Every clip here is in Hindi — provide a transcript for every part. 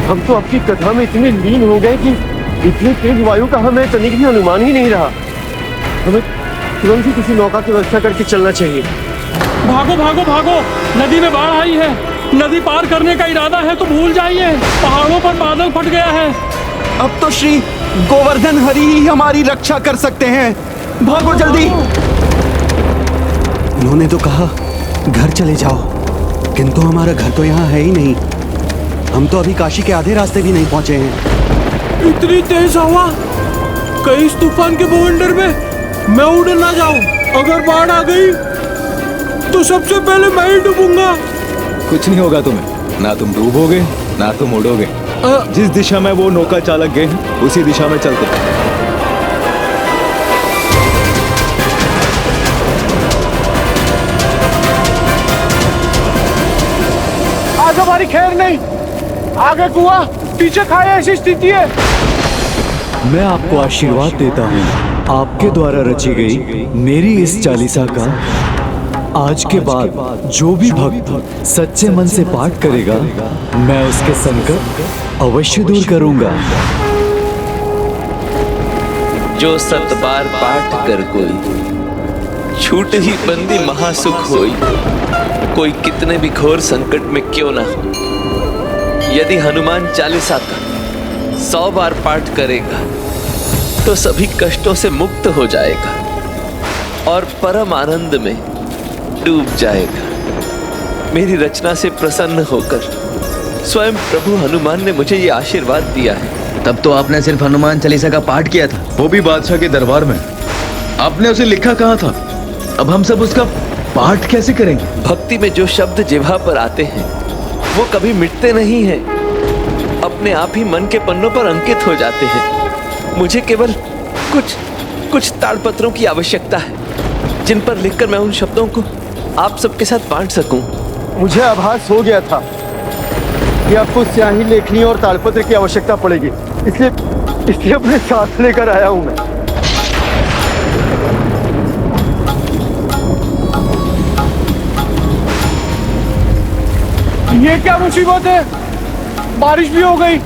हम तो आपकी कथा में इतने लीन हो गए कि इतनी तेज वायु का हमें तनिक भी अनुमान ही नहीं रहा। हमें तुरंत ही किसी नौका की व्यवस्था करके चलना चाहिए। भागो भागो भागो, नदी में बाढ़ आई है। नदी पार करने का इरादा है तो भूल जाइए, पहाड़ों पर बादल फट गया है। अब तो श्री गोवर्धन हरि ही हमारी रक्षा कर सकते हैं। भागो जल्दी। उन्होंने तो कहा घर चले जाओ, किंतु हमारा घर तो यहाँ है ही नहीं। हम तो अभी काशी के आधे रास्ते भी नहीं पहुंचे हैं। इतनी तेज हवा, कहीं इस तूफान के बवंडर में मैं उड़ ना जाऊं। अगर बाढ़ आ गई तो सबसे पहले मैं ही डूबूंगा। कुछ नहीं होगा तुम्हें, ना तुम डूबोगे ना तुम उड़ोगे। जिस दिशा में वो नौका चालक गए उसी दिशा में चलते। आज हमारी खैर नहीं, आगे कुआं पीछे खाए ऐसी स्थिति है। मैं आपको आशीर्वाद देता हूँ, आपके द्वारा रची गई मेरी इस चालीसा का आज के बाद जो भी भक्त सच्चे मन से पाठ करेगा, मैं उसके संकट अवश्य दूर करूंगा। जो 7 बार पाठ कर कोई, छूट ही बंदी महासुख होई। कोई कितने भी घोर संकट में क्यों ना हो, यदि हनुमान चालीसा का 100 बार पाठ करेगा तो सभी कष्टों से मुक्त हो जाएगा और परम आनंद में डूब जाएगा। मेरी रचना से प्रसन्न होकर स्वयं प्रभु हनुमान ने मुझे ये आशीर्वाद दिया है। तब तो आपने सिर्फ हनुमान चालीसा का पाठ किया था, वो भी बादशाह के दरबार में। आपने उसे लिखा कहाँ था? अब हम सब उसका पाठ कैसे करेंगे? भक्ति में जो शब्द जिह्वा पर आते हैं वो कभी मिटते नहीं हैं, अपने आप ही मन के पन्नों पर अंकित हो जाते हैं। मुझे केवल कुछ ताड़पत्रों की आवश्यकता है जिन पर लिखकर मैं उन शब्दों को आप सबके साथ बांट सकूं। मुझे आभास हो गया था कि आपको स्याही, लेखनी और तालपत्र की आवश्यकता पड़ेगी, इसलिए अपने साथ लेकर आया हूं मैं। ये क्या मुसीबत है, बारिश भी हो गई।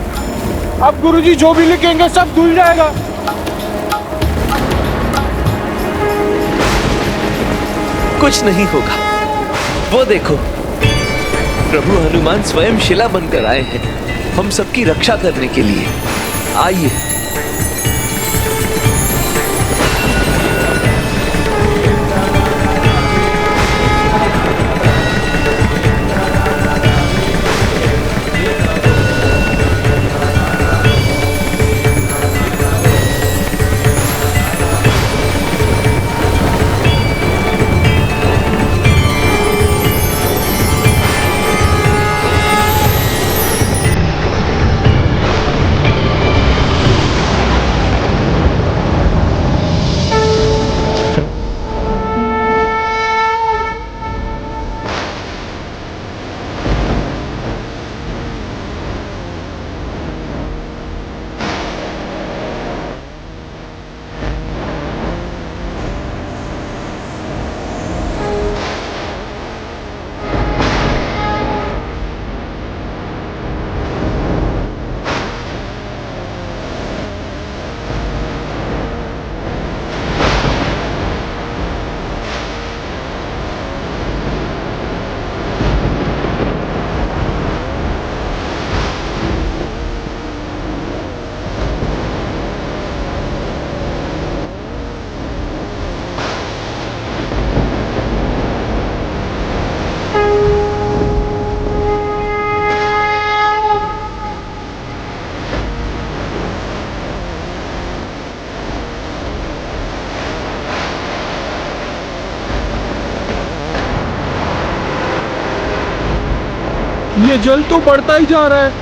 अब गुरुजी जो भी लिखेंगे सब धुल जाएगा। कुछ नहीं होगा, वो देखो प्रभु हनुमान स्वयं शिला बनकर आए हैं हम सबकी रक्षा करने के लिए। आइए। ये जल तो बढ़ता ही जा रहा है।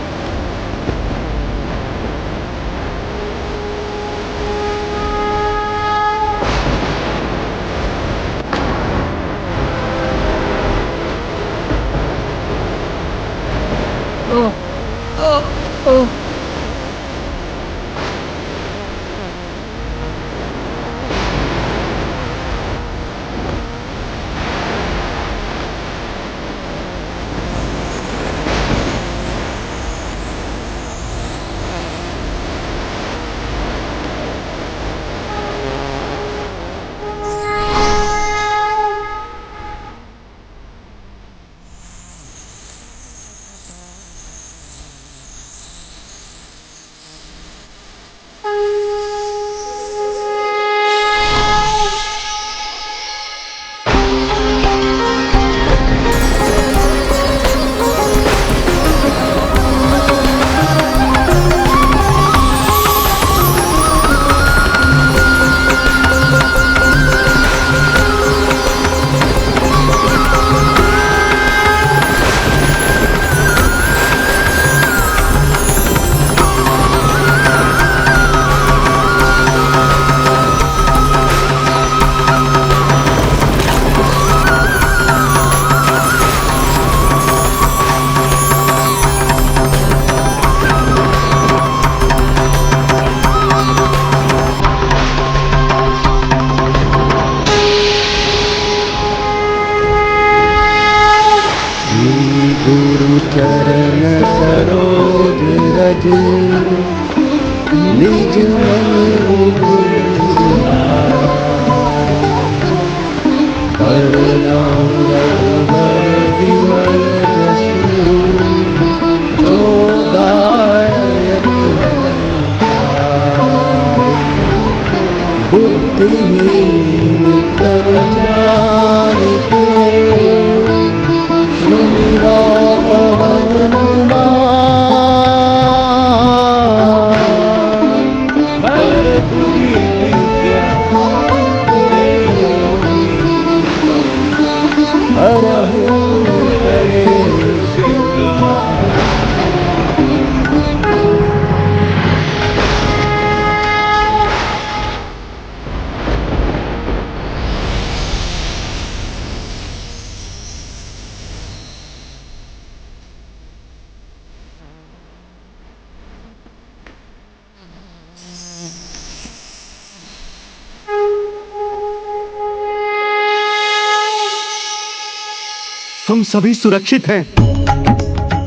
हम सभी सुरक्षित हैं।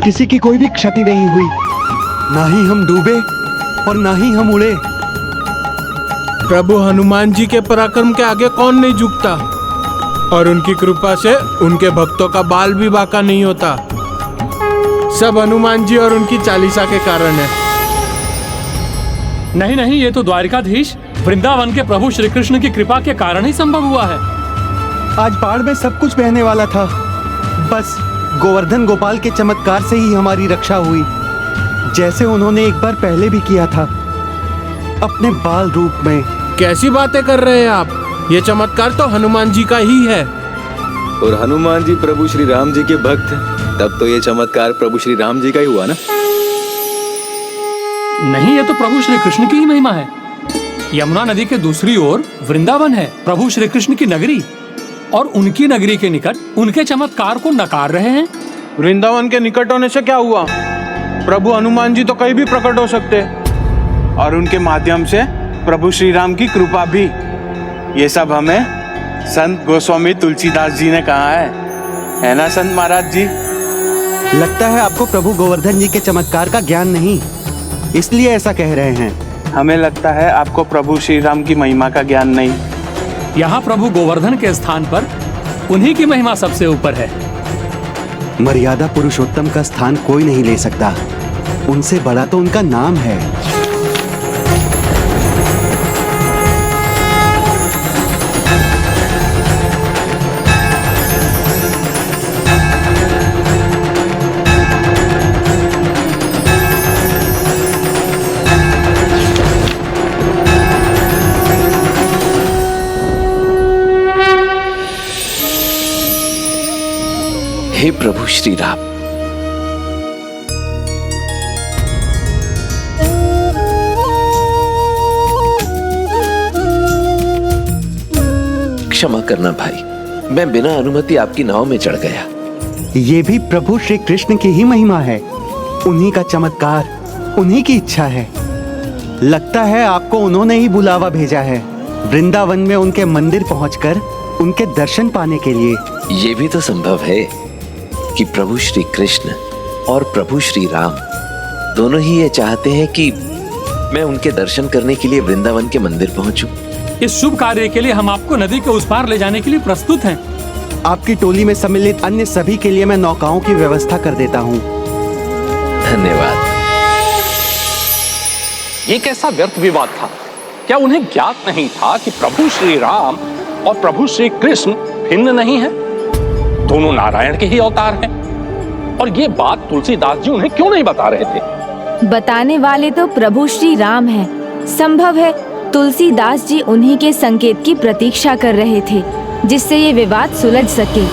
किसी की कोई भी क्षति नहीं हुई। ना ही हम डूबे और ना ही हम उड़े। प्रभु हनुमान जी के पराक्रम के आगे कौन नहीं झुकता, और उनकी कृपा से उनके भक्तों का बाल भी बांका नहीं होता। सब हनुमान जी और उनकी चालीसा के कारण है। नहीं नहीं, ये तो द्वारिकाधीश वृंदावन के प्रभु श्री कृष्ण की कृपा के कारण ही संभव हुआ है। आज बाढ़ में सब कुछ बहने वाला था, बस गोवर्धन गोपाल के चमत्कार से ही हमारी रक्षा हुई, जैसे उन्होंने एक बार पहले भी किया था अपने बाल रूप में। कैसी बातें कर रहे हैं आप? ये चमत्कार तो हनुमान जी का ही है। और हनुमान जी प्रभु श्री राम जी के भक्त हैं, तब तो ये चमत्कार प्रभु श्री राम जी का ही हुआ ना। नहीं, ये तो प्रभु श्री कृष्ण की ही महिमा है। यमुना नदी के दूसरी ओर वृंदावन है, प्रभु श्री कृष्ण की नगरी, और उनकी नगरी के निकट उनके चमत्कार को नकार रहे हैं। वृंदावन के निकट होने से क्या हुआ? प्रभु हनुमान जी तो कहीं भी प्रकट हो सकते, और उनके माध्यम से प्रभु श्री राम की कृपा भी। ये सब हमें संत गोस्वामी तुलसीदास जी ने कहा है ना संत महाराज जी? लगता है आपको प्रभु गोवर्धन जी के चमत्कार का ज्ञान नहीं, इसलिए ऐसा कह रहे हैं। हमें लगता है आपको प्रभु श्री राम की महिमा का ज्ञान नहीं। यहाँ प्रभु गोवर्धन के स्थान पर उन्हीं की महिमा सबसे ऊपर है। मर्यादा पुरुषोत्तम का स्थान कोई नहीं ले सकता, उनसे बड़ा तो उनका नाम है। हे प्रभु श्री राम, क्षमा करना भाई, मैं बिना अनुमति आपकी नाव में चढ़ गया। ये भी प्रभु श्री कृष्ण की ही महिमा है, उन्हीं का चमत्कार, उन्हीं की इच्छा है। लगता है आपको उन्होंने ही बुलावा भेजा है वृंदावन में उनके मंदिर पहुंचकर उनके दर्शन पाने के लिए। ये भी तो संभव है कि प्रभु श्री कृष्ण और प्रभु श्री राम दोनों ही ये चाहते हैं कि मैं उनके दर्शन करने के लिए वृंदावन के मंदिर पहुंचूं। इस शुभ कार्य के लिए हम आपको नदी के उस पार ले जाने के लिए प्रस्तुत हैं। आपकी टोली में सम्मिलित अन्य सभी के लिए मैं नौकाओं की व्यवस्था कर देता हूँ। धन्यवाद। ये कैसा व्यर्थ विवाद था? क्या उन्हें ज्ञात नहीं था कि प्रभु श्री राम और प्रभु श्री कृष्ण भिन्न नहीं है? दोनों नारायण के ही अवतार हैं। और ये बात तुलसीदास जी उन्हें क्यों नहीं बता रहे थे? बताने वाले तो प्रभु श्री राम हैं। संभव है तुलसीदास जी उन्हीं के संकेत की प्रतीक्षा कर रहे थे, जिससे ये विवाद सुलझ सके।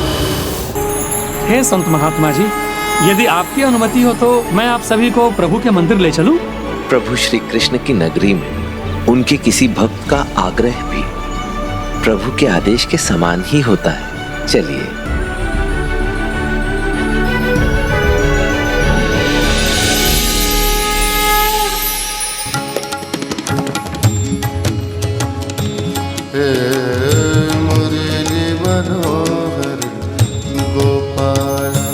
हे संत महात्मा जी, यदि आपकी अनुमति हो तो मैं आप सभी को प्रभु के मंदिर ले चलूं? प्रभु श्री कृष्ण की नगरी में उनके किसी भक्त का आग्रह भी प्रभु के आदेश के समान ही होता है। चलिए। मुरली मनोहर गोपाला,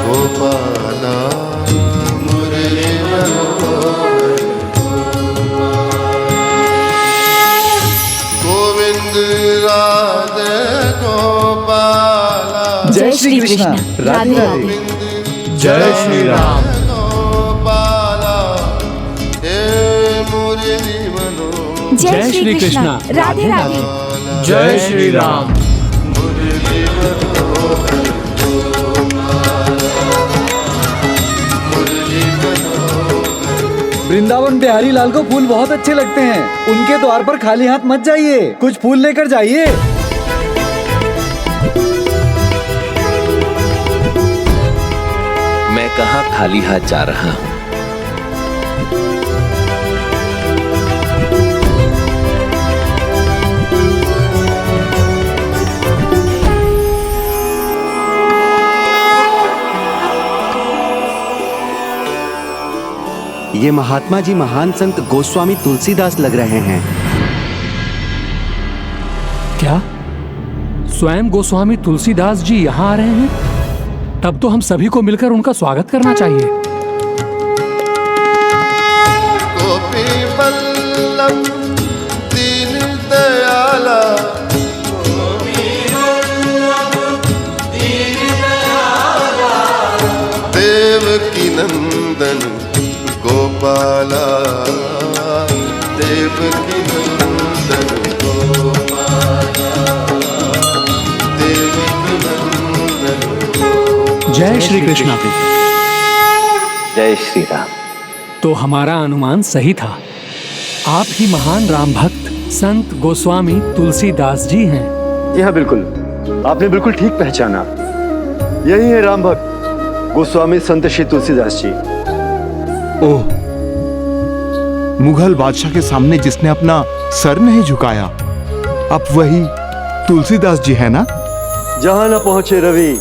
गोपाला मुरली मनोहर गोविंद राधे गोपाला। जय श्री कृष्ण। राधे राधे। जय श्री राम। गोपाला जय श्री कृष्णा। राधे राधे। जय श्री राम। वृंदावन बिहारी लाल को फूल बहुत अच्छे लगते हैं। उनके द्वार पर खाली हाथ मत जाइए, कुछ फूल लेकर जाइए। मैं कहाँ खाली हाथ जा रहा हूँ। ये महात्मा जी महान संत गोस्वामी तुलसीदास लग रहे हैं। क्या स्वयं गोस्वामी तुलसीदास जी यहाँ आ रहे हैं? तब तो हम सभी को मिलकर उनका स्वागत करना चाहिए। गोपी बल्लभ दीन दयाला, देवकी नंदन गोपाला, देवकी नंदन गोपाला, देवकी नंदन। जय श्री कृष्णा। जय श्री राम। तो हमारा अनुमान सही था, आप ही महान राम भक्त संत गोस्वामी तुलसीदास जी हैं। जी हाँ, बिल्कुल, आपने बिल्कुल ठीक पहचाना। यही है राम भक्त गोस्वामी संत श्री तुलसीदास जी। ओह, मुगल बादशाह के सामने जिसने अपना सर नहीं झुकाया, अब वही तुलसीदास जी है ना? जहां न पहुंचे रवि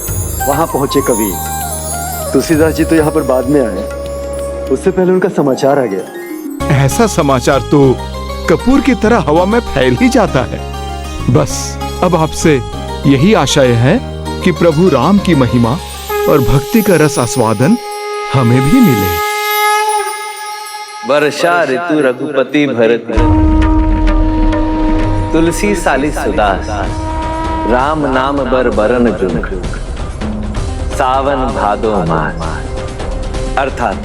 वहां पहुंचे कवि। तुलसीदास जी तो यहाँ पर बाद में आए, उससे पहले उनका समाचार आ गया। ऐसा समाचार तो कपूर की तरह हवा में फैल ही जाता है। बस अब आपसे यही आशय है कि प्रभु राम की महिमा और भक्ति का रस आस्वादन हमें भी मिले। वर्षा ऋतु रघुपति भरत, तुलसी साली सुदास, राम नाम बर बरन जुग, सावन भादो मास। अर्थात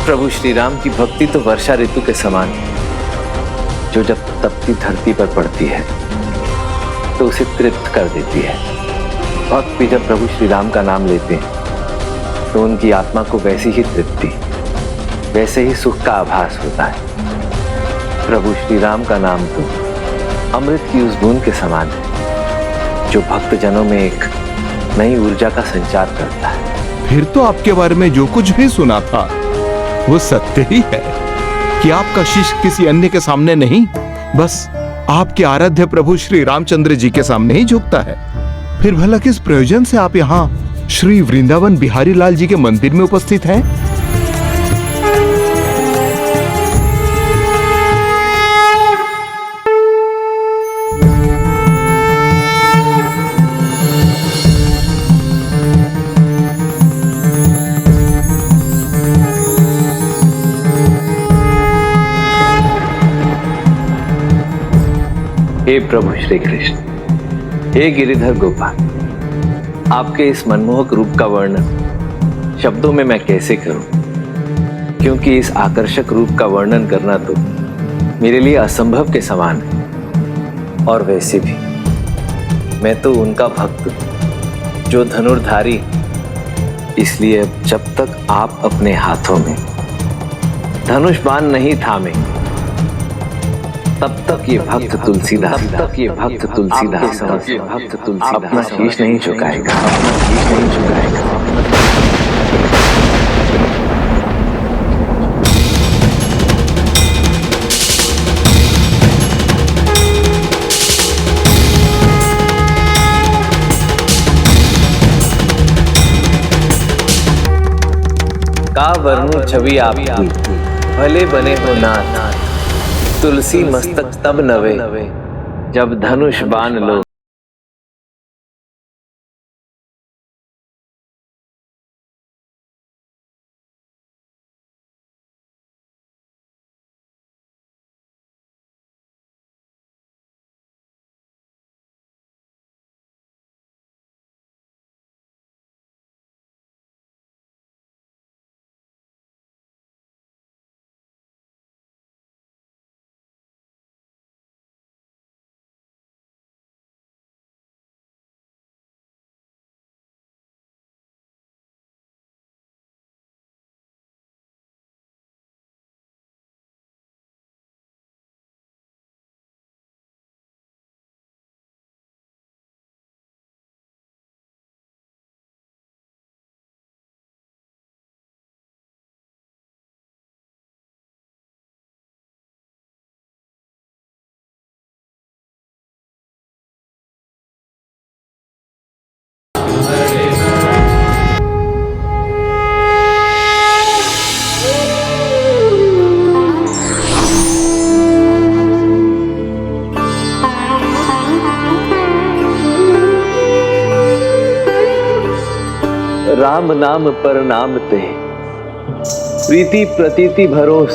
प्रभु श्री राम की भक्ति तो वर्षा ऋतु के समान है, जो जब तपती धरती पर पड़ती है तो उसे तृप्त कर देती है। भक्त भी जब प्रभु श्री राम का नाम लेते हैं तो उनकी आत्मा को वैसी ही तृप्ति, वैसे ही सुख का आभास होता है। प्रभु श्री राम का नाम तो अमृत की उस बूंद के समान है, जो भक्त जनों में एक नई ऊर्जा का संचार करता है। फिर तो आपके बारे में जो कुछ भी सुना था वो सत्य ही है कि आपका शिष्य किसी अन्य के सामने नहीं, बस आपके आराध्य प्रभु श्री रामचंद्र जी के सामने ही झुकता है। फिर भला किस प्रयोजन से आप यहाँ श्री वृंदावन बिहारी लाल जी के मंदिर में उपस्थित हैं? हे प्रभु श्री कृष्ण, हे गिरिधर गोपाल, आपके इस मनमोहक रूप का वर्णन शब्दों में मैं कैसे करूं, क्योंकि इस आकर्षक रूप का वर्णन करना तो मेरे लिए असंभव के समान है। और वैसे भी मैं तो उनका भक्त हूं जो धनुर्धारी, इसलिए जब तक आप अपने हाथों में धनुष बाण नहीं थामे, तब तक ये भक्त तुलसीदास अपना शीश नहीं झुकाएगा, अपना शीश नहीं झुकाएगा। का वर्णु छवि आपकी, भले बने हो नाथ, तुलसी मस्तक तब नवे, जब धनुष बाण लो। राम नाम पर नाम ते, प्रीति प्रतीति भरोस,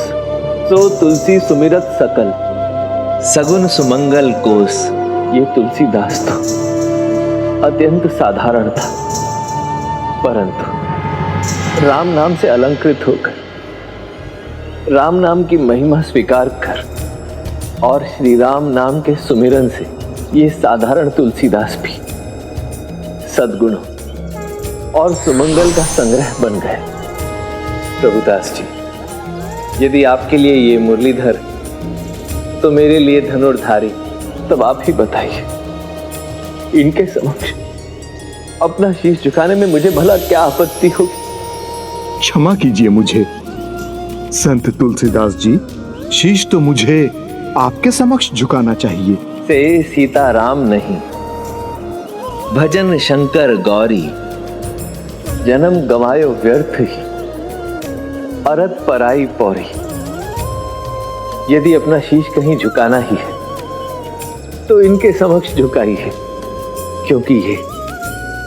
सो तुलसी सुमिरत सकल, सगुन सुमंगल कोस। ये तुलसीदास तो अत्यंत साधारण था, परंतु राम नाम से अलंकृत होकर राम नाम की महिमा स्वीकार कर और श्री राम नाम के सुमिरन से ये साधारण तुलसीदास भी सद्गुणों और सुमंगल का संग्रह बन गए। प्रभुदास जी, यदि आपके लिए ये मुरलीधर तो मेरे लिए धनुर्धारी, तब आप ही बताइए, इनके समक्ष अपना शीश झुकाने में मुझे भला क्या आपत्ति होगी? क्षमा कीजिए मुझे संत तुलसीदास जी, शीश तो मुझे आपके समक्ष झुकाना चाहिए। से सीताराम नहीं, भजन शंकर गौरी, जन्म गवायो व्यर्थ ही, अरत पराई पौरी। यदि अपना शीश कहीं झुकाना ही है तो इनके समक्ष झुकाइए, क्योंकि ये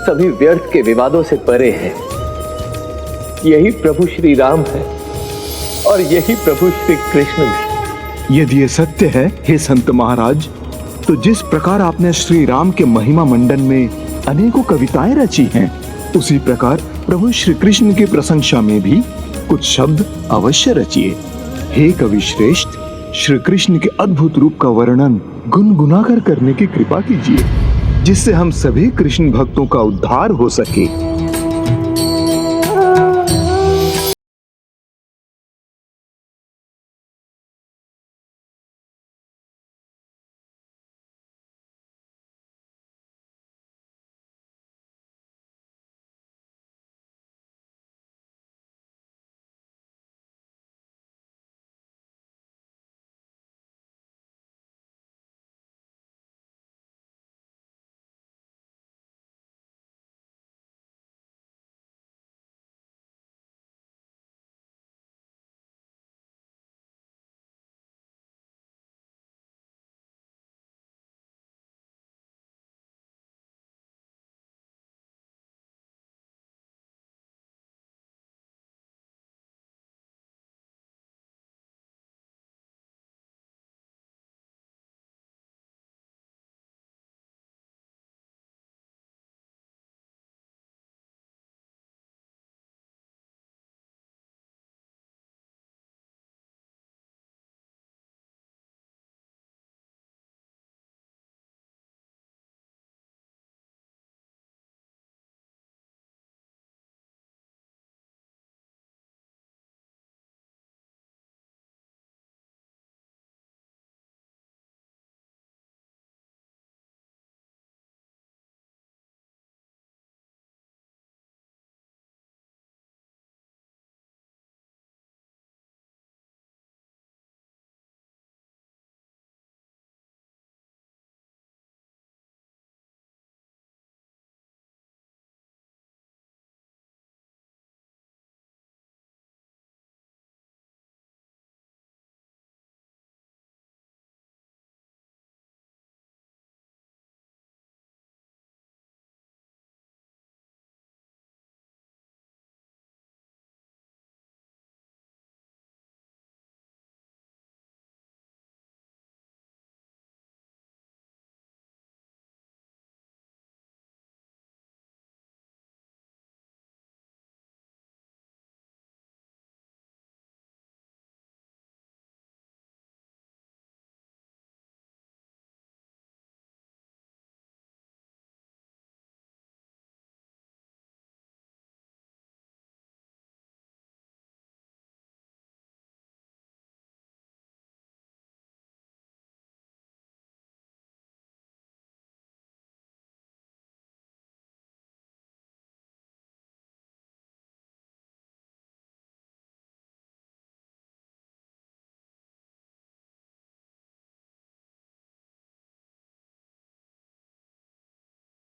सभी व्यर्थ के विवादों से परे हैं। यही प्रभु श्री राम है और यही प्रभु श्री कृष्ण भी। यदि ये सत्य है हे संत महाराज, तो जिस प्रकार आपने श्री राम के महिमा मंडन में अनेकों कविताएं रची हैं, उसी प्रकार प्रभु श्री कृष्ण की प्रशंसा में भी कुछ शब्द अवश्य रचिए। हे कवि श्रेष्ठ, श्री कृष्ण के अद्भुत रूप का वर्णन गुनगुनाकर करने की कृपा कीजिए, जिससे हम सभी कृष्ण भक्तों का उद्धार हो सके।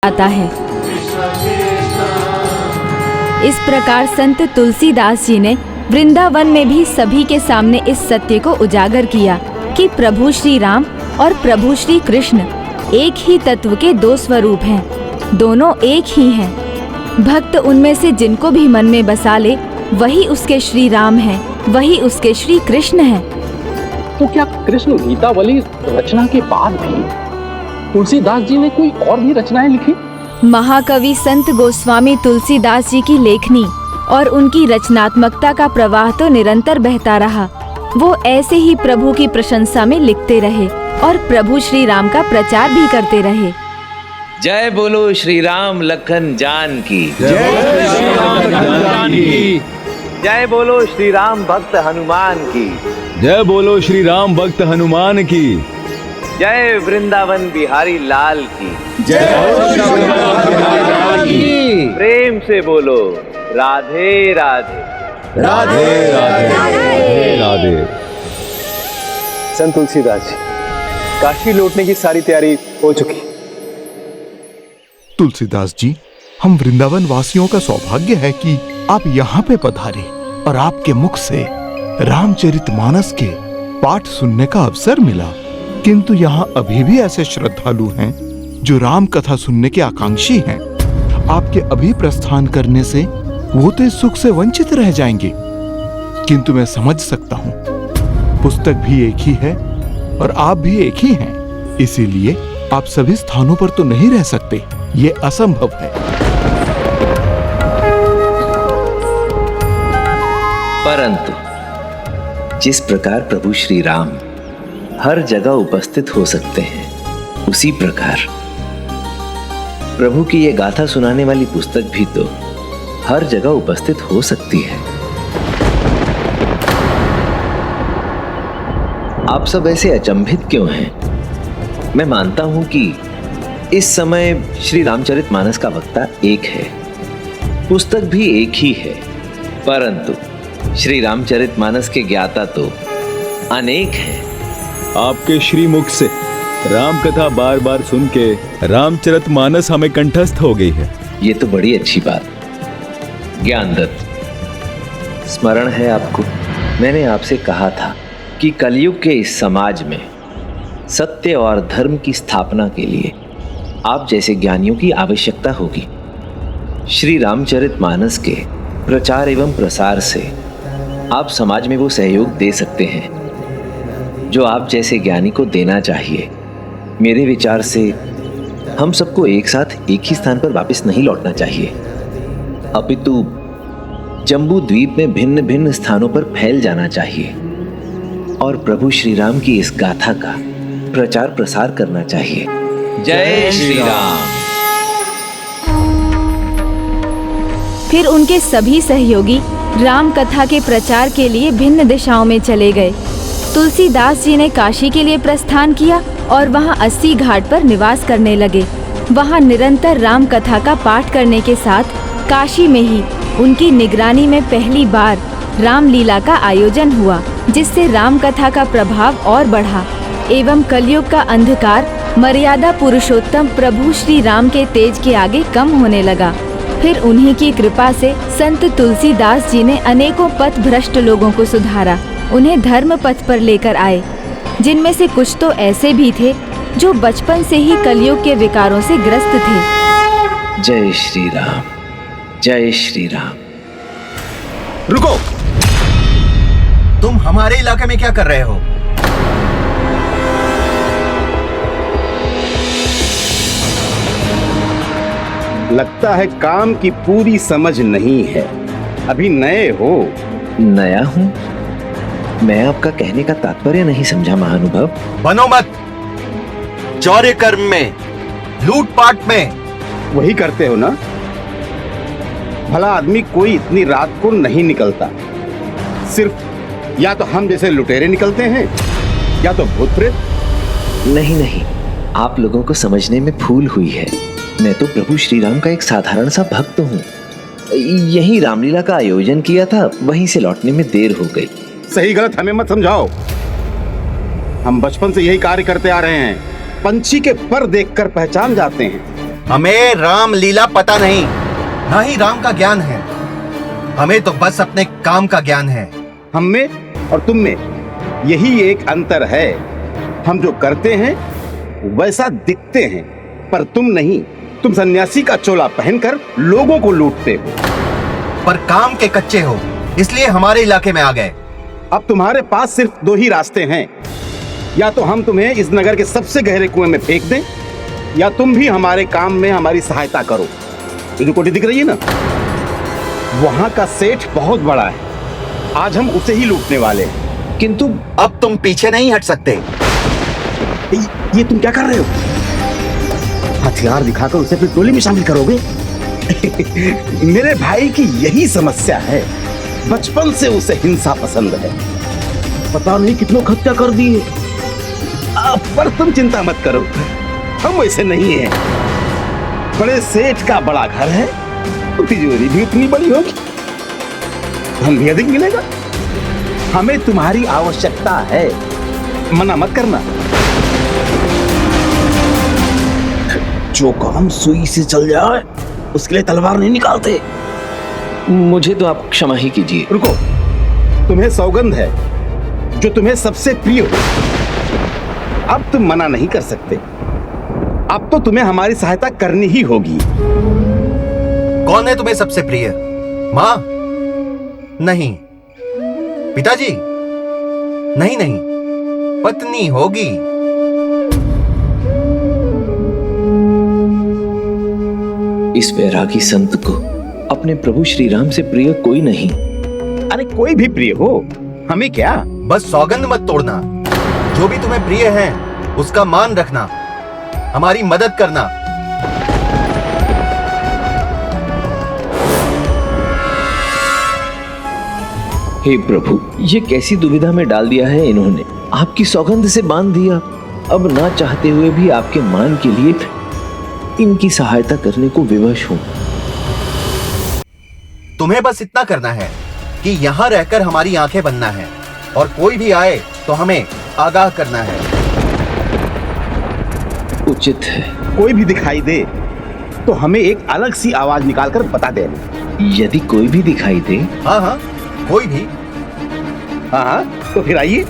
आता है। इस प्रकार संत तुलसीदास जी ने वृंदावन में भी सभी के सामने इस सत्य को उजागर किया कि प्रभु श्री राम और प्रभु श्री कृष्ण एक ही तत्व के दो स्वरूप हैं, दोनों एक ही हैं। भक्त उनमें से जिनको भी मन में बसा ले वही उसके श्री राम हैं, वही उसके श्री कृष्ण हैं। तो क्या कृष्ण गीतावली रचना के बाद भी तुलसीदास जी ने कोई और भी रचनाएं लिखी? महाकवि संत गोस्वामी तुलसीदास जी की लेखनी और उनकी रचनात्मकता का प्रवाह तो निरंतर बहता रहा। वो ऐसे ही प्रभु की प्रशंसा में लिखते रहे और प्रभु श्री राम का प्रचार भी करते रहे। जय बोलो श्री राम लखन जान की। जय बोलो श्री राम भक्त हनुमान की। जय बोलो श्री राम भक्त हनुमान की। जय वृंदावन बिहारी लाल की। प्रेम से बोलो राधे राधे। राधे राधे राधे। संत तुलसीदास जी, काशी लौटने की सारी तैयारी हो चुकी। तुलसीदास जी, हम वृंदावन वासियों का सौभाग्य है कि आप यहाँ पे पधारे और आपके मुख से रामचरितमानस के पाठ सुनने का अवसर मिला। किंतु यहाँ अभी भी ऐसे श्रद्धालु हैं जो राम कथा सुनने के आकांक्षी हैं। आपके अभी प्रस्थान करने से वो तो इस सुख से वंचित रह जाएंगे। किंतु मैं समझ सकता हूँ, पुस्तक भी एक ही है और आप भी एक ही हैं, इसीलिए आप सभी स्थानों पर तो नहीं रह सकते, ये असंभव है। परंतु जिस प्रकार प्रभु श्री राम हर जगह उपस्थित हो सकते हैं, उसी प्रकार प्रभु की ये गाथा सुनाने वाली पुस्तक भी तो हर जगह उपस्थित हो सकती है। आप सब ऐसे अचंभित क्यों हैं? मैं मानता हूं कि इस समय श्री रामचरितमानस का वक्ता एक है, पुस्तक भी एक ही है, परंतु श्री रामचरितमानस के ज्ञाता तो अनेक हैं। आपके श्रीमुख से राम कथा बार बार सुन के रामचरितमानस हमें कंठस्थ हो गई है। ये तो बड़ी अच्छी बात। ज्ञानदत्त, स्मरण है आपको, मैंने आपसे कहा था कि कलयुग के इस समाज में सत्य और धर्म की स्थापना के लिए आप जैसे ज्ञानियों की आवश्यकता होगी। श्री रामचरितमानस के प्रचार एवं प्रसार से आप समाज में वो सहयोग दे सकते हैं जो आप जैसे ज्ञानी को देना चाहिए। मेरे विचार से हम सबको एक साथ एक ही स्थान पर वापस नहीं लौटना चाहिए, अपितु जम्बू द्वीप में भिन्न भिन्न स्थानों पर फैल जाना चाहिए और प्रभु श्री राम की इस गाथा का प्रचार प्रसार करना चाहिए। जय श्री राम। फिर उनके सभी सहयोगी राम कथा के प्रचार के लिए भिन्न दिशाओं में चले गए। तुलसीदास जी ने काशी के लिए प्रस्थान किया और वहां 80 घाट पर निवास करने लगे। वहां निरंतर राम कथा का पाठ करने के साथ काशी में ही उनकी निगरानी में पहली बार रामलीला का आयोजन हुआ, जिससे राम कथा का प्रभाव और बढ़ा एवं कलयुग का अंधकार मर्यादा पुरुषोत्तम प्रभु श्री राम के तेज के आगे कम होने लगा। फिर उन्हीं की कृपा से संत तुलसीदास जी ने अनेकों पथ भ्रष्ट लोगों को सुधारा, उन्हें धर्म पथ पर लेकर आए, जिनमें से कुछ तो ऐसे भी थे जो बचपन से ही कलयुग के विकारों से ग्रस्त थे। जय श्री राम, जय श्री राम। रुको, तुम हमारे इलाके में क्या कर रहे हो? लगता है काम की पूरी समझ नहीं है, अभी नए हो। नया हूँ? मैं आपका कहने का तात्पर्य नहीं समझा महानुभाव। बनो मत, चौर्य कर्म में, लूटपाट में। वही करते हो ना? भला आदमी कोई इतनी रात को नहीं निकलता, सिर्फ या तो हम जैसे लुटेरे निकलते हैं या तो भूत प्रेत। नहीं नहीं, आप लोगों को समझने में भूल हुई है। मैं तो प्रभु श्री राम का एक साधारण सा भक्त हूँ। यही रामलीला का आयोजन किया था, वहीं से लौटने में देर हो गई। सही गलत हमें मत समझाओ, हम बचपन से यही कार्य करते आ रहे हैं। पंछी के पर देखकर पहचान जाते हैं। हमें रामलीला पता नहीं, ना ही राम का ज्ञान है। हमें तो बस अपने काम का ज्ञान है। हम में और तुम में यही एक अंतर है, हम जो करते हैं वैसा दिखते हैं, पर तुम नहीं। तुम सन्यासी का चोला पहनकर लोगों को लूटते हो। पर काम के कच्चे हो, इसलिए हमारे इलाके में आ गए। अब तुम्हारे पास सिर्फ दो ही रास्ते हैं, या तो हम तुम्हें इस नगर के सबसे गहरे कुएं में फेंक दें, या तुम भी हमारे काम में हमारी सहायता करो। ये जो कोठी दिख रही है ना, वहां का सेठ बहुत बड़ा है, आज हम उसे ही लूटने वाले हैं। किंतु अब तुम पीछे नहीं हट सकते। ये तुम क्या कर रहे हो? हथियार दिखाकर उसे फिर टोली में शामिल करोगे? मेरे भाई की यही समस्या है, बचपन से उसे हिंसा पसंद है। पता नहीं कितनों हत्या कर दी है। पर तुम चिंता मत करो, हम वैसे नहीं हैं। बड़े सेठ का बड़ा घर है तो तिजोरी भी उतनी बड़ी होगी, धन भी अधिक मिलेगा। हमें तुम्हारी आवश्यकता है, मना मत करना। जो काम सुई से चल जाए उसके लिए तलवार नहीं निकालते। मुझे तो आप क्षमा ही कीजिए। रुको, तुम्हें सौगंध है जो तुम्हें सबसे प्रिय हो, अब तुम मना नहीं कर सकते। अब तो तुम्हें हमारी सहायता करनी ही होगी। कौन है तुम्हें सबसे प्रिय? मां? नहीं। पिताजी? नहीं नहीं, पत्नी होगी। इस वैरागी संत को अपने प्रभु श्री राम से प्रिय कोई नहीं। अरे कोई भी प्रिय हो, हमें क्या? बस सौगंध मत तोड़ना। जो भी तुम्हें प्रिय है उसका मान रखना, हमारी मदद करना। हे प्रभु, ये कैसी दुविधा में डाल दिया है इन्होंने। आपकी सौगंध से बांध दिया, अब ना चाहते हुए भी आपके मान के लिए इनकी सहायता करने को विवश हूं। तुम्हें बस इतना करना है कि यहाँ रहकर हमारी आंखें बनना है, और कोई भी आए तो हमें आगाह करना है। उचित है। कोई भी दिखाई दे तो हमें एक अलग सी आवाज निकालकर बता देना। यदि कोई भी दिखाई दे? हाँ हाँ, कोई भी। हाँ हाँ, तो फिर आइए।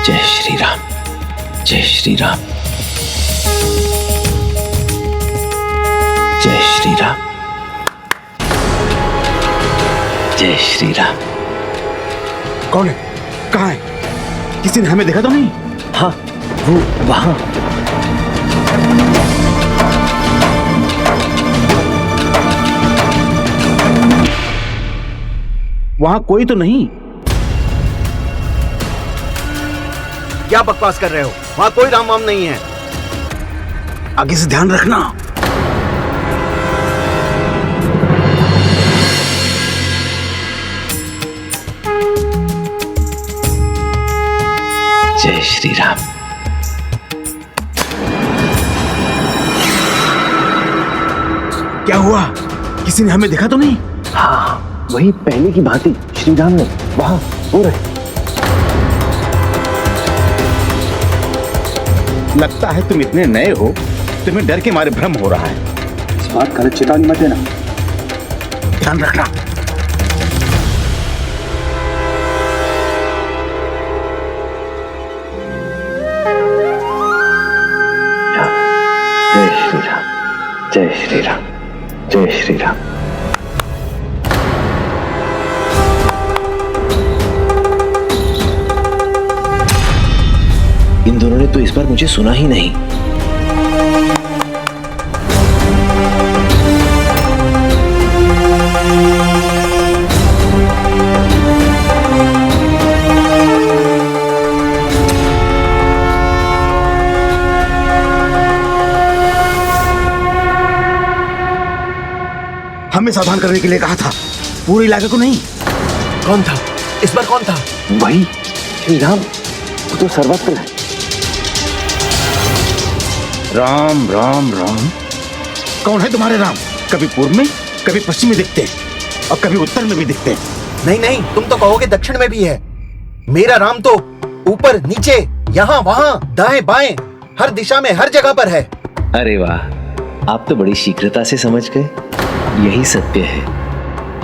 जय श्री राम, जय श्री राम, जय श्री राम, जय श्री राम। कौन है? कहाँ है? किसी ने हमें देखा तो नहीं? हाँ, वो वहां। वहां कोई तो नहीं। क्या बकवास कर रहे हो? वहां कोई राम वाम नहीं है। आगे से ध्यान रखना। जय श्री राम। क्या हुआ? किसी ने हमें देखा तो नहीं? हाँ, वही पहले की भांति श्री राम ने वहां हो रहे। लगता है तुम इतने नए हो, तुम्हें डर के मारे भ्रम हो रहा है। इस बात का चेतावनी मत देना, ध्यान रखना। जय श्री राम, जय श्री राम, जय श्री राम। इन दोनों ने तो इस बार मुझे सुना ही नहीं। हमें सावधान करने के लिए कहा था, पूरे इलाके को नहीं। कौन था? इस बार कौन था? वही श्री राम, वो तो सर्वत्र है। राम राम राम। कौन है तुम्हारे राम? कभी पूर्व में, कभी पश्चिम में दिखते हैं और कभी उत्तर में भी दिखते हैं। नहीं नहीं, तुम तो कहोगे दक्षिण में भी है। मेरा राम तो ऊपर नीचे, यहाँ वहाँ, दाएं बाएं, हर दिशा में, हर जगह पर है। अरे वाह, आप तो बड़ी शीघ्रता से समझ गए। यही सत्य है।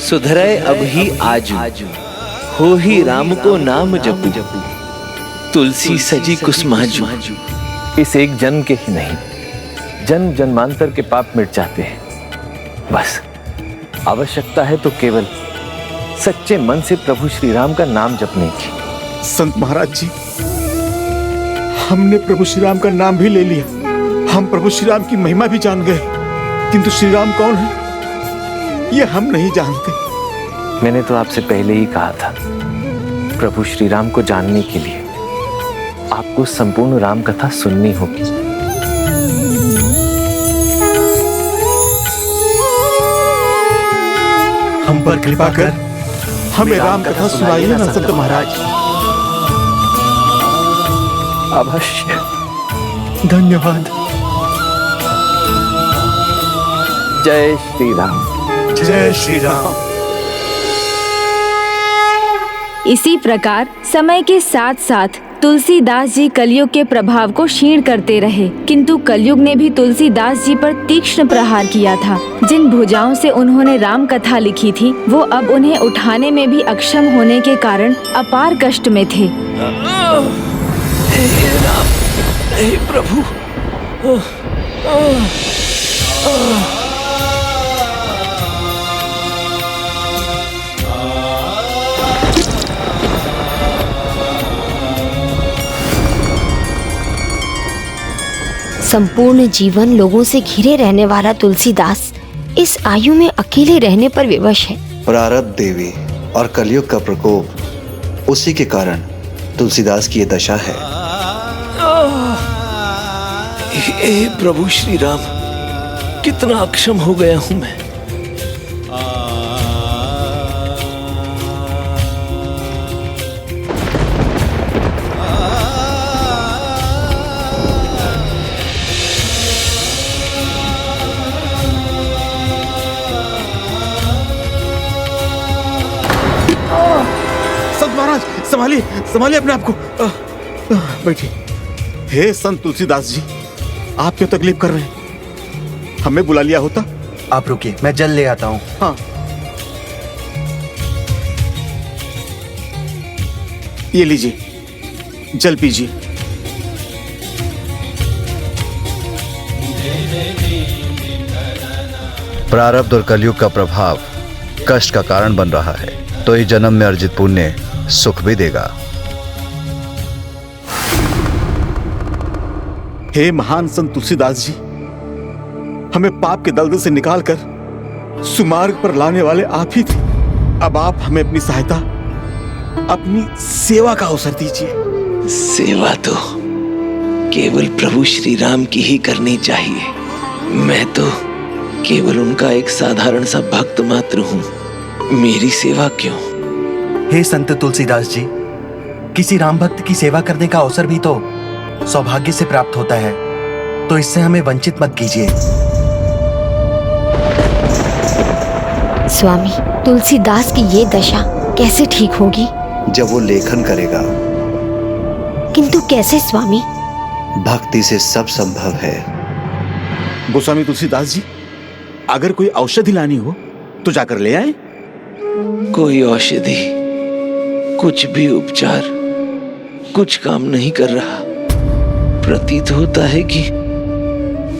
सुधरय अभी आजू, हो ही राम को नाम जपू, तुलसी सजी कुसुमाजू। इस एक जन्म के ही नहीं, जन्म जन्मांतर के पाप मिट जाते हैं। बस आवश्यकता है तो केवल सच्चे मन से प्रभु श्री राम का नाम जपने की। संत महाराज जी, हमने प्रभु श्री राम का नाम भी ले लिया, हम प्रभु श्री राम की महिमा भी जान गए, किंतु श्री राम कौन है ये हम नहीं जानते। मैंने तो आपसे पहले ही कहा था, प्रभु श्री राम को जानने के लिए आपको संपूर्ण राम कथा सुननी होगी। हम पर कृपा कर हमें राम कथा सुनाइए ना संत महाराज। अवश्य। धन्यवाद। जय श्री राम। जय श्री राम। इसी प्रकार समय के साथ साथ तुलसीदास जी कलयुग के प्रभाव को क्षीण करते रहे, किंतु कलयुग ने भी तुलसीदास जी पर तीक्ष्ण प्रहार किया था। जिन भुजाओं से उन्होंने राम कथा लिखी थी, वो अब उन्हें उठाने में भी अक्षम होने के कारण अपार कष्ट में थे। हे राम, हे प्रभु, संपूर्ण जीवन लोगों से घिरे रहने वाला तुलसीदास इस आयु में अकेले रहने पर विवश है। प्रारब्ध देवी और कलयुग का प्रकोप, उसी के कारण तुलसीदास की ये दशा है। हे प्रभु श्री राम, कितना अक्षम हो गया हूं मैं। संभालिए, संभालिए अपने आप को। बैठिए। हे संत तुलसीदास जी, आप क्यों तकलीफ कर रहे हैं? हमें बुला लिया होता। आप रुकिए, मैं जल ले आता हूँ। हाँ, ये लीजिए, जल पीजिए। प्रारब्ध और कलयुग का प्रभाव कष्ट का कारण बन रहा है, तो इस जन्म में अर्जित पुण्य सुख भी देगा। हे महान संत तुलसीदास जी, हमें पाप के दलदल से निकालकर सुमार्ग पर लाने वाले आप ही थे। अब आप हमें अपनी सहायता, अपनी सेवा का अवसर दीजिए। सेवा तो केवल प्रभु श्री राम की ही करनी चाहिए। मैं तो केवल उनका एक साधारण सा भक्त मात्र हूँ। मेरी सेवा क्यों? हे संत तुलसीदास जी, किसी राम भक्त की सेवा करने का अवसर भी तो सौभाग्य से प्राप्त होता है, तो इससे हमें वंचित मत कीजिए। स्वामी, तुलसीदास की ये दशा कैसे ठीक होगी? जब वो लेखन करेगा। किंतु कैसे स्वामी? भक्ति से सब संभव है। गोस्वामी तुलसीदास जी, अगर कोई औषधि लानी हो तो जाकर ले आए। कोई औषधि, कुछ भी उपचार कुछ काम नहीं कर रहा। प्रतीत होता है कि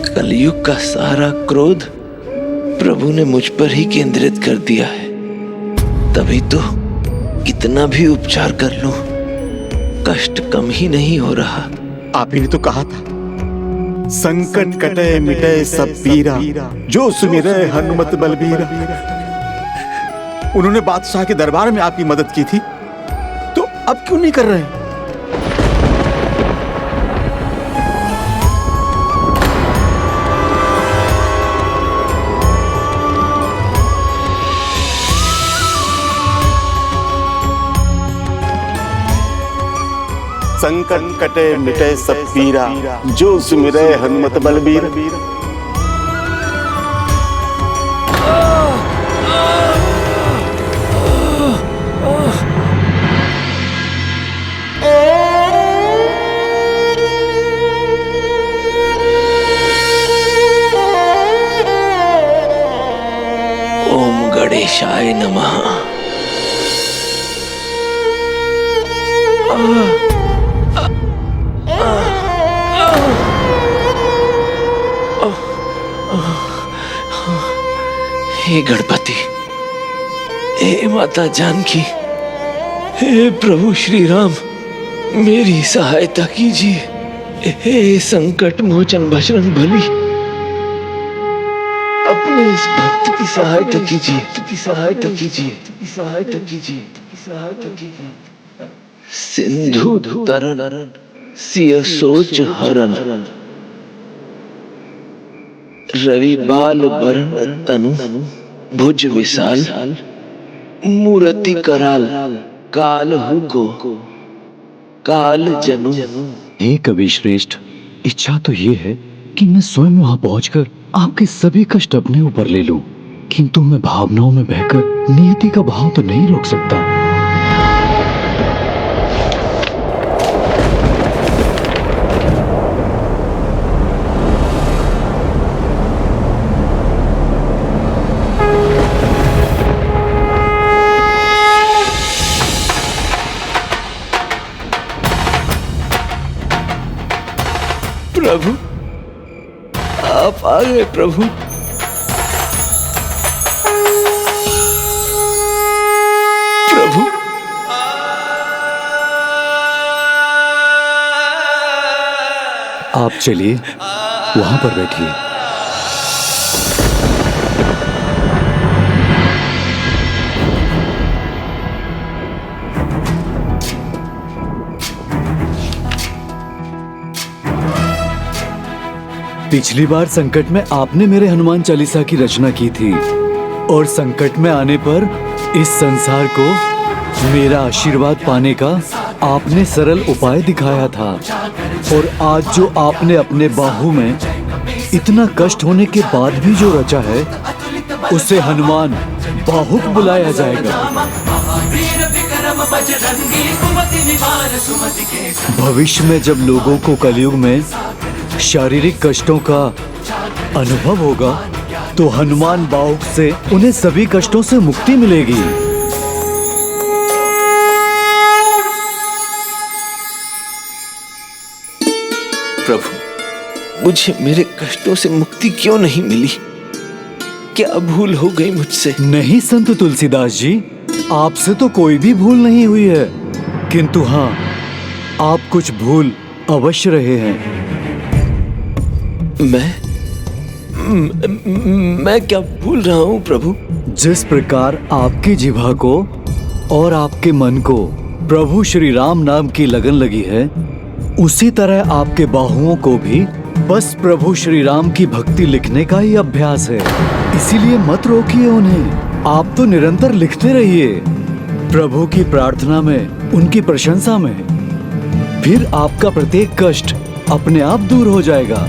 कलयुग का सारा क्रोध प्रभु ने मुझ पर ही केंद्रित कर दिया है। तभी तो कितना भी उपचार कर लूं, कष्ट कम ही नहीं हो रहा। आप ही ने तो कहा था, संकट कटे मिटे सब पीरा, जो सुमिरे हनुमत बलबीरा। उन्होंने बादशाह के दरबार में आपकी मदद की थी, तो अब क्यों नहीं कर रहे? संकट कटे मिटे सब पीरा, जो सुमिरे हनुमत बलबीरा। ओम गणेश गणेशाय नमः। हे गणपति, हे माता जानकी, हे प्रभु श्री राम, मेरी सहायता कीजिए। हे संकट मोचन बजरंग बली, अपने इस भक्त की सहायता कीजिए, सहायता कीजिए, सहायता कीजिए, सहायता कीजिए। सिंधु तरन सिय सोच हरन, रवि बाल वरण तनु भुज विशाल, मूर्ति कराल कालहु को काल जनु। हे कवि श्रेष्ठ, इच्छा तो ये है कि मैं स्वयं वहां पहुंचकर आपके सभी कष्ट अपने ऊपर ले लूं, किंतु मैं भावनाओं में बहकर नियति का भाव तो नहीं रोक सकता। प्रभु, आप आ गए प्रभु। प्रभु, आप चलिए वहां पर बैठिए। पिछली बार संकट में आपने मेरे हनुमान चालीसा की रचना की थी और संकट में आने पर इस संसार को मेरा आशीर्वाद पाने का आपने सरल उपाय दिखाया था। और आज जो आपने अपने बाहु में इतना कष्ट होने के बाद भी जो रचा है, उसे हनुमान बाहुक बुलाया जाएगा। भविष्य में जब लोगों को कलयुग में शारीरिक कष्टों का अनुभव होगा तो हनुमान बाहुक से उन्हें सभी कष्टों से मुक्ति मिलेगी। प्रभु, मुझे मेरे कष्टों से मुक्ति क्यों नहीं मिली? क्या भूल हो गई मुझसे? नहीं संत तुलसीदास जी, आपसे तो कोई भी भूल नहीं हुई है, किंतु हाँ, आप कुछ भूल अवश्य रहे हैं। मैं क्या भूल रहा हूँ प्रभु? जिस प्रकार आपकी जिह्वा को और आपके मन को प्रभु श्री राम नाम की लगन लगी है, उसी तरह आपके बाहुओं को भी बस प्रभु श्री राम की भक्ति लिखने का ही अभ्यास है। इसीलिए मत रोकिए उन्हें, आप तो निरंतर लिखते रहिए प्रभु की प्रार्थना में, उनकी प्रशंसा में। फिर आपका प्रत्येक कष्ट अपने आप दूर हो जाएगा।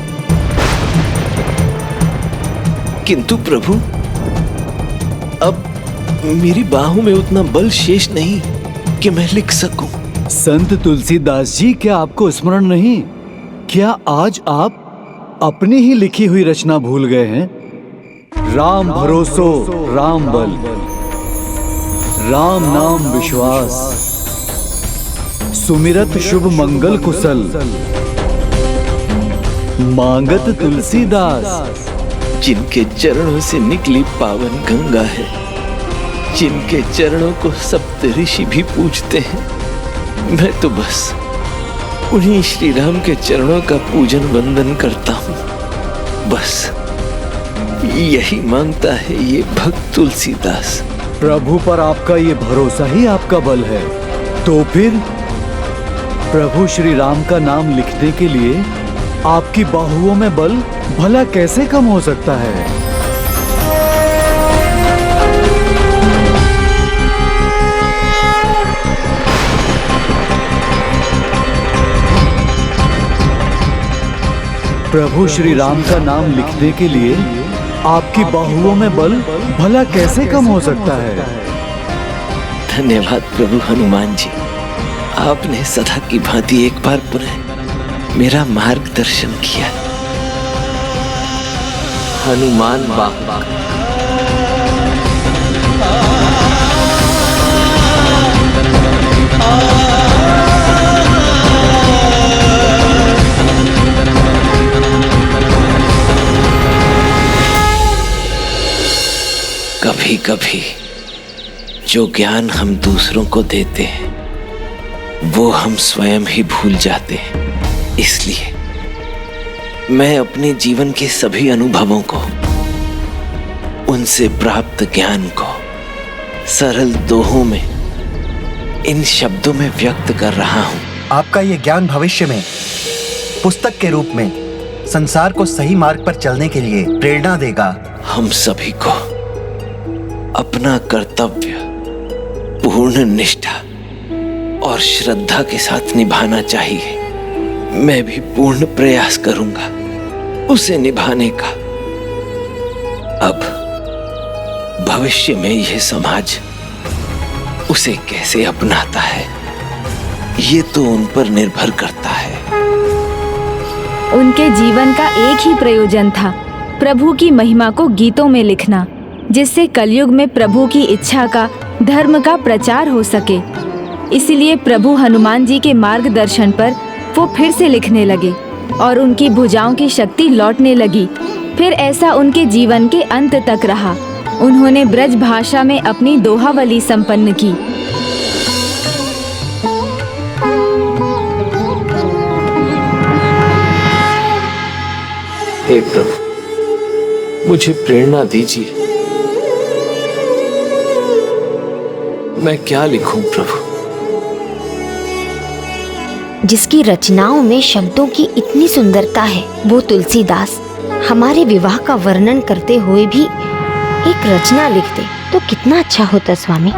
किंतु प्रभु, अब मेरी बाहों में उतना बल शेष नहीं कि मैं लिख सकूं। संत तुलसीदास जी, क्या आपको स्मरण नहीं? क्या आज आप अपनी ही लिखी हुई रचना भूल गए हैं? राम भरोसो राम बल, राम नाम विश्वास, सुमिरत शुभ मंगल कुशल, मांगत तुलसीदास। जिनके चरणों से निकली पावन गंगा है, जिनके चरणों को सप्त ऋषि भी पूजते हैं, मैं तो बस उन्हीं श्री राम के चरणों का पूजन वंदन करता हूँ। बस यही मांगता है ये भक्त तुलसीदास। प्रभु पर आपका ये भरोसा ही आपका बल है, तो फिर प्रभु श्री राम का नाम लिखने के लिए आपकी बाहुओं में बल भला कैसे कम हो सकता है? प्रभु श्री राम का नाम लिखने के लिए आपकी बाहुओं में बल भला कैसे कम हो सकता है? धन्यवाद प्रभु हनुमान जी, आपने सदा की भांति एक बार पुनः मेरा मार्गदर्शन किया। हनुमान बाहुक। कभी कभी जो ज्ञान हम दूसरों को देते हैं वो हम स्वयं ही भूल जाते हैं। इसलिए मैं अपने जीवन के सभी अनुभवों को, उनसे प्राप्त ज्ञान को सरल दोहों में, इन शब्दों में व्यक्त कर रहा हूं। आपका ये ज्ञान भविष्य में पुस्तक के रूप में संसार को सही मार्ग पर चलने के लिए प्रेरणा देगा। हम सभी को अपना कर्तव्य पूर्ण निष्ठा और श्रद्धा के साथ निभाना चाहिए। मैं भी पूर्ण प्रयास करूंगा उसे निभाने का। अब भविष्य में यह समाज उसे कैसे अपनाता है ये तो उन पर निर्भर करता है। उनके जीवन का एक ही प्रयोजन था, प्रभु की महिमा को गीतों में लिखना, जिससे कलयुग में प्रभु की इच्छा का, धर्म का प्रचार हो सके। इसलिए प्रभु हनुमान जी के मार्गदर्शन पर वो फिर से लिखने लगे और उनकी भुजाओं की शक्ति लौटने लगी। फिर ऐसा उनके जीवन के अंत तक रहा। उन्होंने ब्रज भाषा में अपनी दोहावली संपन्न की। हे प्रभु, मुझे प्रेरणा दीजिए। मैं क्या लिखूं प्रभु? जिसकी रचनाओं में शब्दों की इतनी सुंदरता है, वो तुलसीदास हमारे विवाह का वर्णन करते हुए भी एक रचना लिखते तो कितना अच्छा होता स्वामी।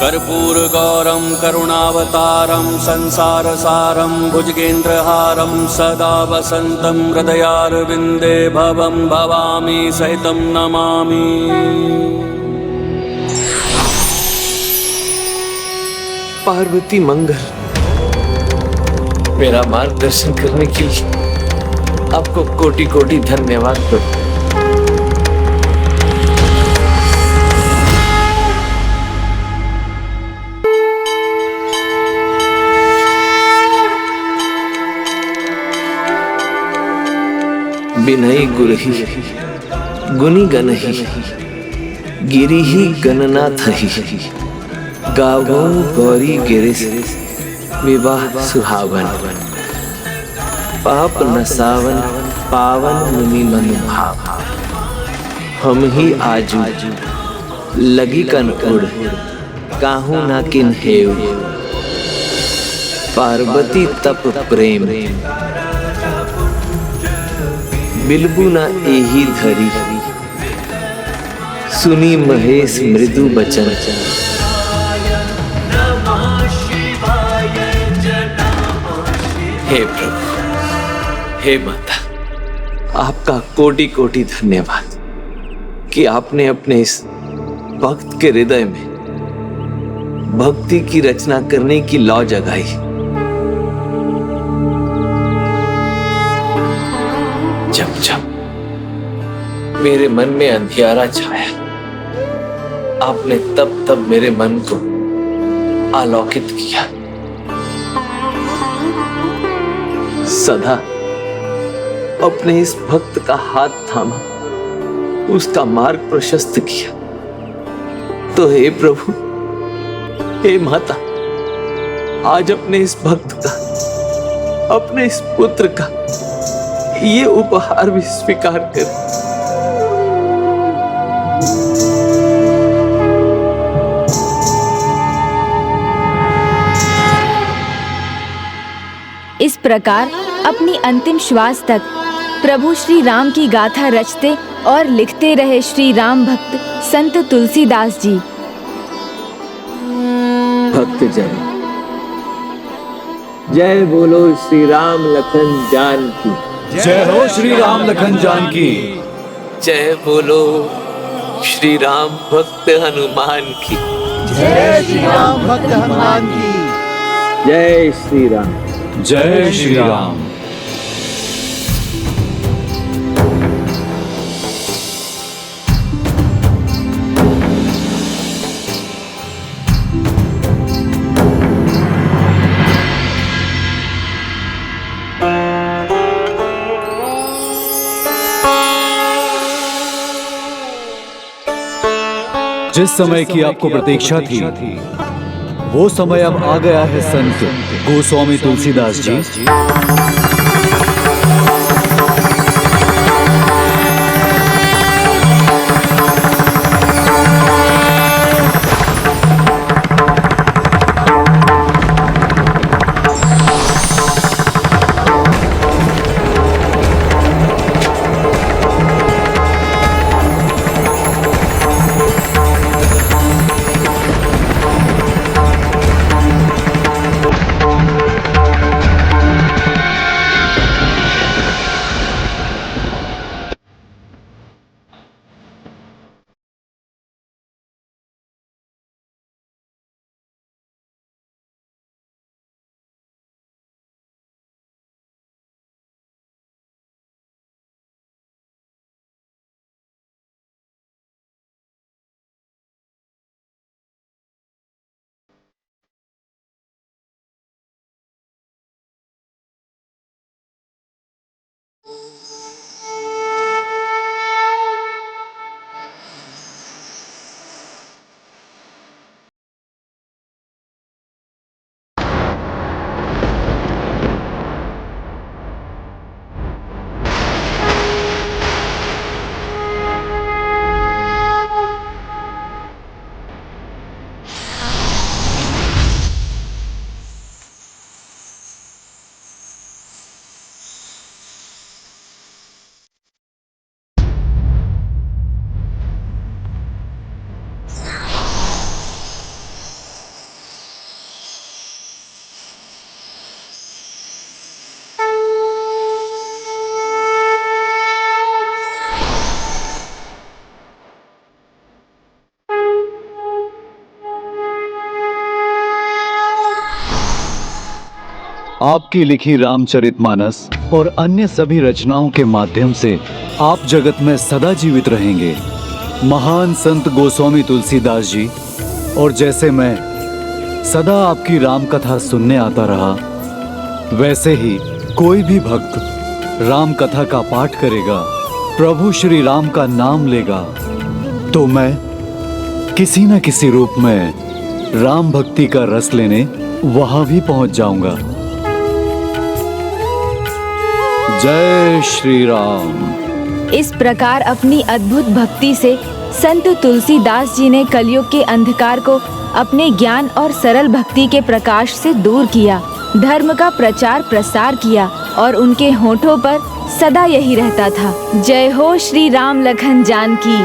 कर्पूर गौरम करुणावतारम संसार सारम भुजगेंद्रहारम सदा वसंतम हृदयारविंदे भवम भवामी सहितम नमामि। पार्वती मंगल, मेरा मार्गदर्शन करने के लिए आपको कोटि कोटि धन्यवाद प्रभु। बिनई गुरही गुनी गनही गिरिही गणनाथही गावो गौरी गिरिस विवाह सुहावन पाप नसावन पावन मुनि मन भाव। हम ही आजू लगी कन उड़ काहू ना किन हेव पार्वती तप प्रेम बिलबू ना एही धरी सुनी महेश मृदु बचन। हे प्रभु, हे माता, आपका कोटि कोटि धन्यवाद कि आपने अपने इस भक्त के हृदय में भक्ति की रचना करने की लौ जगाई। जब जब मेरे मन में अंधियारा छाया, आपने तब तब मेरे मन को आलोकित किया। सदा अपने इस भक्त का हाथ थामा, उसका मार्ग प्रशस्त किया। तो हे प्रभु, हे माता, आज अपने इस भक्त का, अपने इस पुत्र का ये उपहार भी स्वीकार कर। इस प्रकार अपनी अंतिम श्वास तक प्रभु श्री राम की गाथा रचते और लिखते रहे श्री राम भक्त संत तुलसीदास जी। भक्त जन, जय बोलो श्री राम लखन जान की। जय हो श्री राम लखन जान की। जय बोलो श्री राम भक्त हनुमान की। जय श्री राम भक्त हनुमान की। जय श्री राम। जय श्री राम। जिस समय की आपको प्रतीक्षा थी वो समय अब आ गया है संत गोस्वामी तुलसीदास जी। आपकी लिखी रामचरितमानस और अन्य सभी रचनाओं के माध्यम से आप जगत में सदा जीवित रहेंगे, महान संत गोस्वामी तुलसीदास जी। और जैसे मैं सदा आपकी राम कथा सुनने आता रहा, वैसे ही कोई भी भक्त राम कथा का पाठ करेगा, प्रभु श्री राम का नाम लेगा, तो मैं किसी न किसी रूप में राम भक्ति का रस लेने वहां भी पहुंच जाऊंगा। जय श्री राम। इस प्रकार अपनी अद्भुत भक्ति से संत तुलसीदास जी ने कलयुग के अंधकार को अपने ज्ञान और सरल भक्ति के प्रकाश से दूर किया, धर्म का प्रचार प्रसार किया और उनके होठों पर सदा यही रहता था, जय हो श्री राम लखन जानकी,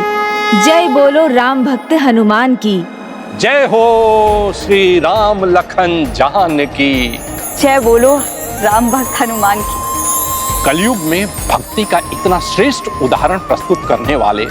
जय बोलो राम भक्त हनुमान की। जय हो श्री राम लखन जानकी, जय बोलो राम भक्त हनुमान की। कलयुग में भक्ति का इतना श्रेष्ठ उदाहरण प्रस्तुत करने वाले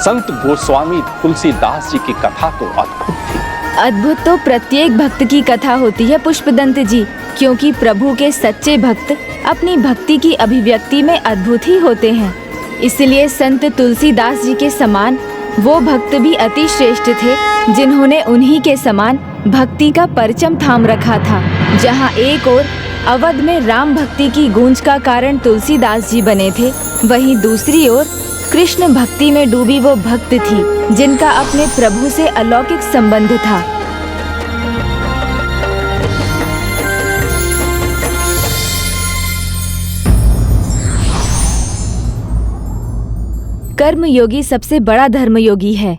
संत गोस्वामी तुलसीदास जी की कथा तो अद्भुत थी। अद्भुत तो प्रत्येक भक्त की कथा होती है पुष्पदंत जी, क्योंकि प्रभु के सच्चे भक्त अपनी भक्ति की अभिव्यक्ति में अद्भुत ही होते हैं। इसलिए संत तुलसीदास जी के समान वो भक्त भी अति श्रेष्ठ थे, जिन्होंने उन्हीं के समान भक्ति का परचम थाम रखा था। जहाँ एक ओर अवध में राम भक्ति की गूंज का कारण तुलसीदास जी बने थे, वहीं दूसरी ओर कृष्ण भक्ति में डूबी वो भक्त थी, जिनका अपने प्रभु से अलौकिक संबंध था। कर्मयोगी सबसे बड़ा धर्मयोगी है।